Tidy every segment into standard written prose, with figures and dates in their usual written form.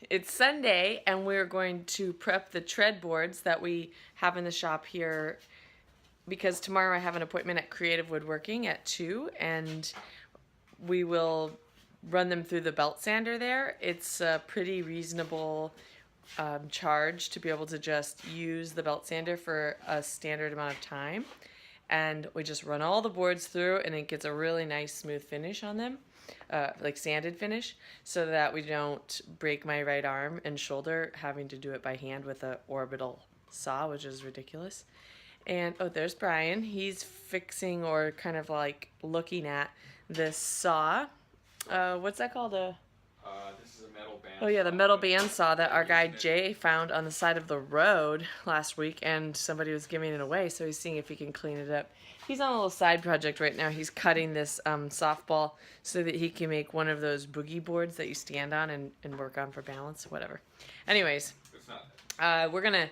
It's Sunday and we're going to prep the tread boards that we have in the shop here because tomorrow I have an appointment at Creative Woodworking at 2 and we will run them through the belt sander there. It's a pretty reasonable charge to be able to just use the belt sander for a standard amount of time. And we just run all the boards through and it gets a really nice smooth finish on them. Like sanded finish, so that we don't break my right arm and shoulder having to do it by hand with a orbital saw, which is ridiculous. And oh, there's Brian. He's fixing or kind of like looking at this saw. What's that called? This is a metal band. Oh yeah, the metal bandsaw that our guy Jay found on the side of the road last week, and somebody was giving it away, so he's seeing if he can clean it up. He's on a little side project right now. He's cutting this softball so that he can make one of those boogie boards that you stand on and work on for balance, whatever. Anyways, we're going to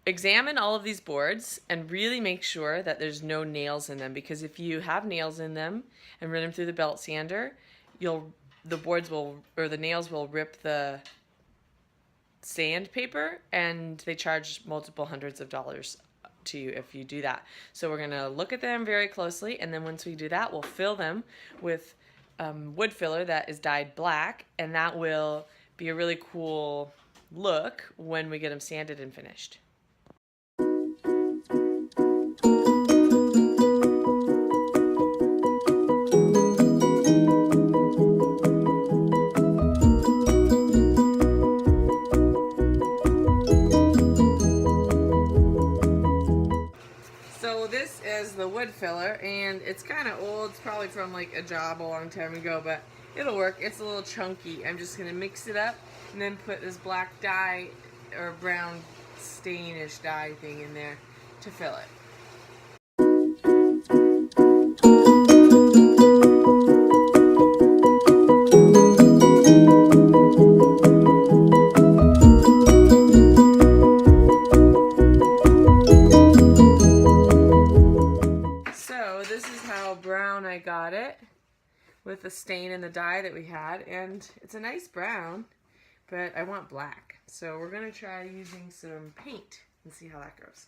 examine all of these boards and really make sure that there's no nails in them, because if you have nails in them and run them through the belt sander, the nails will rip the sandpaper, and they charge multiple hundreds of dollars to you if you do that. So we're going to look at them very closely, and then once we do that, we'll fill them with wood filler that is dyed black, and that will be a really cool look when we get them sanded and finished. The wood filler, and it's kind of old. It's probably from like a job a long time ago, but it'll work. It's a little chunky. I'm just gonna mix it up and then put this black dye or brown stainish dye thing in there to fill it. Brown I got it with the stain and the dye that we had, and it's a nice brown, but I want black, so we're gonna try using some paint and see how that goes.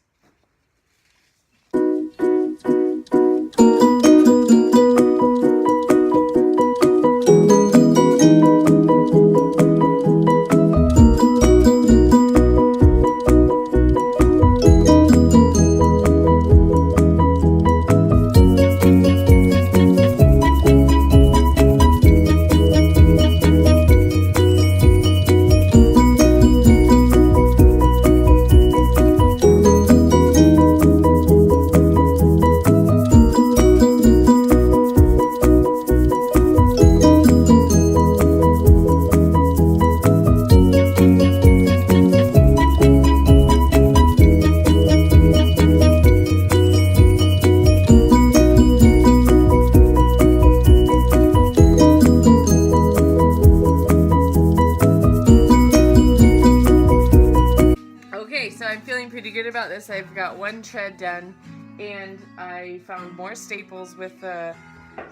So I'm feeling pretty good about this. I've got one tread done, and I found more staples with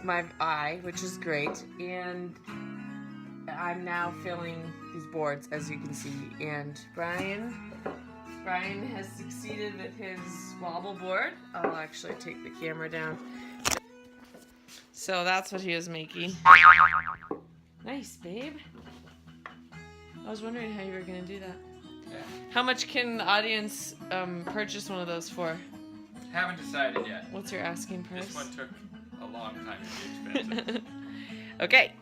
my eye, which is great, and I'm now filling these boards, as you can see. And Brian has succeeded with his wobble board. I'll actually take the camera down. So that's what he was making. Nice, babe. I was wondering how you were going to do that. Yeah. How much can the audience purchase one of those for? Haven't decided yet. What's your asking price? This one took a long time to be expensive. Okay.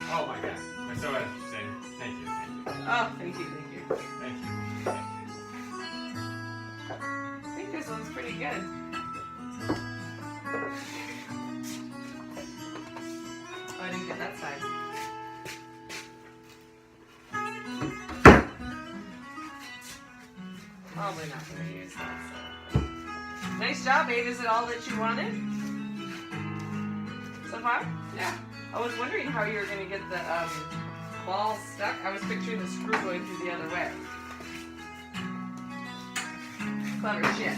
Oh my god. That's so what I have to say. Thank you. Oh, thank you. Thank you. I think this one's pretty good. Oh, I didn't get that side. Probably not going to use that side. Nice job, babe. Is it all that you wanted so far? Yeah. I was wondering how you were going to get the ball stuck. I was picturing the screw going through the other way. Clever shit.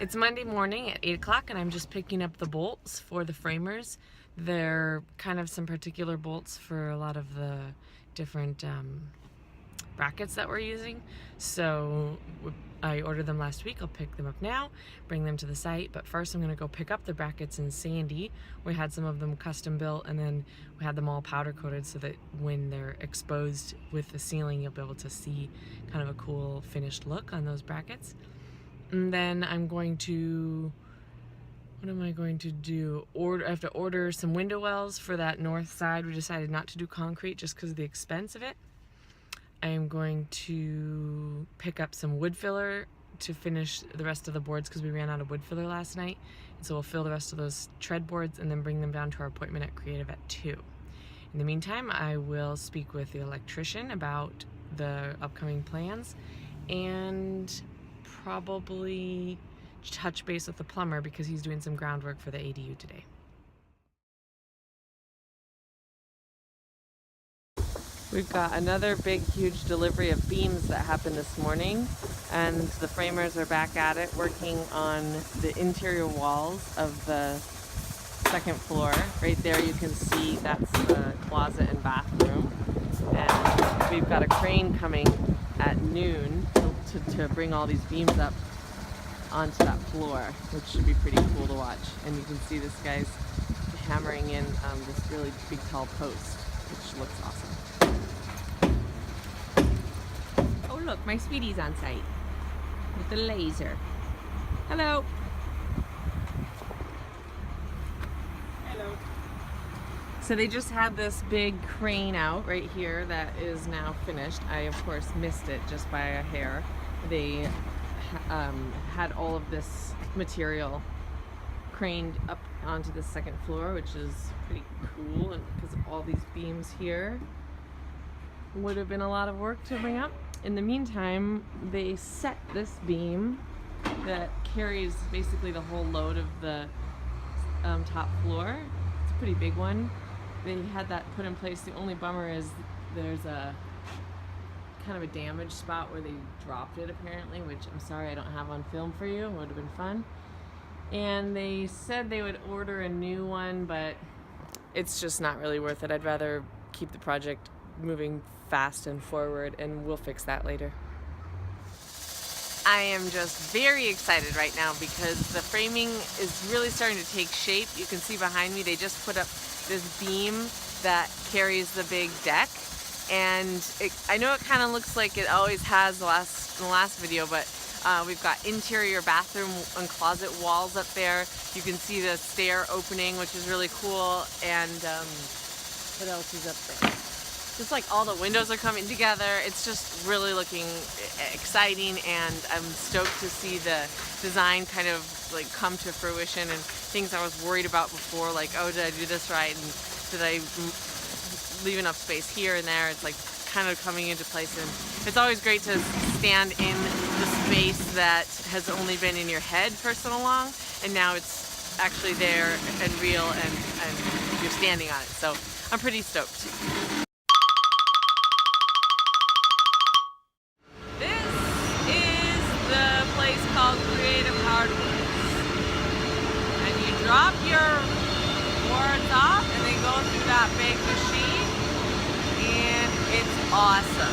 It's Monday morning at 8 o'clock and I'm just picking up the bolts for the framers. They're kind of some particular bolts for a lot of the different brackets that we're using. So I ordered them last week. I'll pick them up now, bring them to the site. But first I'm gonna go pick up the brackets in Sandy. We had some of them custom built and then we had them all powder coated so that when they're exposed with the ceiling, you'll be able to see kind of a cool finished look on those brackets. And then I'm going to, what am I going to do? I have to order some window wells for that north side. We decided not to do concrete just because of the expense of it. I'm going to pick up some wood filler to finish the rest of the boards because we ran out of wood filler last night. And so we'll fill the rest of those tread boards and then bring them down to our appointment at Creative at 2. In the meantime, I will speak with the electrician about the upcoming plans and probably touch base with the plumber because he's doing some groundwork for the ADU today. We've got another big, huge delivery of beams that happened this morning, and the framers are back at it working on the interior walls of the second floor. Right there you can see that's the closet and bathroom, and we've got a crane coming at noon to bring all these beams up onto that floor, which should be pretty cool to watch. And you can see this guy's hammering in this really big tall post, which looks awesome. Oh look, my sweetie's on site with the laser. Hello. Hello. So they just had this big crane out right here that is now finished. I of course missed it just by a hair. They had all of this material craned up onto the second floor, which is pretty cool, and because of all these beams here would have been a lot of work to bring up. In the meantime, they set this beam that carries basically the whole load of the top floor. It's a pretty big one. They had that put in place. The only bummer is there's a kind of a damaged spot where they dropped it apparently, which I'm sorry I don't have on film for you. It would have been fun. And they said they would order a new one, but it's just not really worth it. I'd rather keep the project moving fast and forward, and we'll fix that later. I am just very excited right now because the framing is really starting to take shape. You can see behind me they just put up this beam that carries the big deck, and I know it kind of looks like it always has in the last video, but we've got interior bathroom and closet walls up there. You can see the stair opening, which is really cool, and what else is up there? Just like all the windows are coming together. It's just really looking exciting, and I'm stoked to see the design kind of like come to fruition, and things I was worried about before, like, oh, did I do this right, and did I leave enough space here and there? It's like kind of coming into place, and it's always great to stand in the space that has only been in your head for so long, and now it's actually there and real, and you're standing on it. So I'm pretty stoked. Called Creative Hardwoods, and you drop your boards off and they go through that big machine, and it's awesome.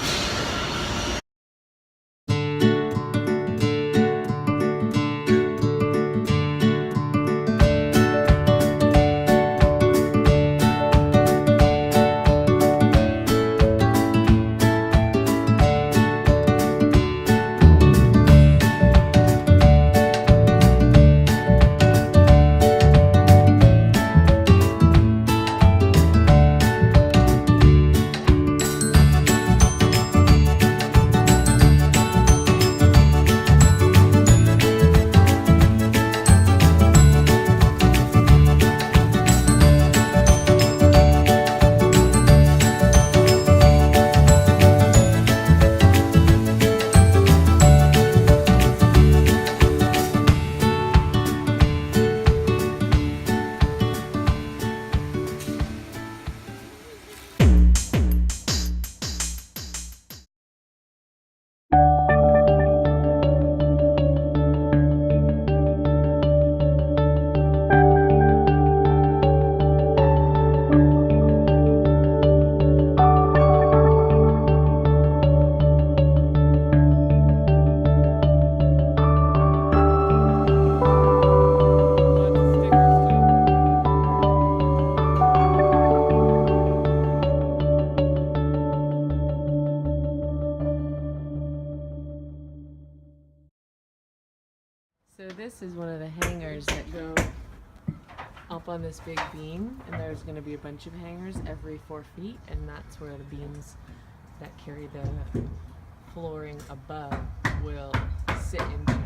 So this is one of the hangers that go up on this big beam, and there's going to be a bunch of hangers every 4 feet, and that's where the beams that carry the flooring above will sit into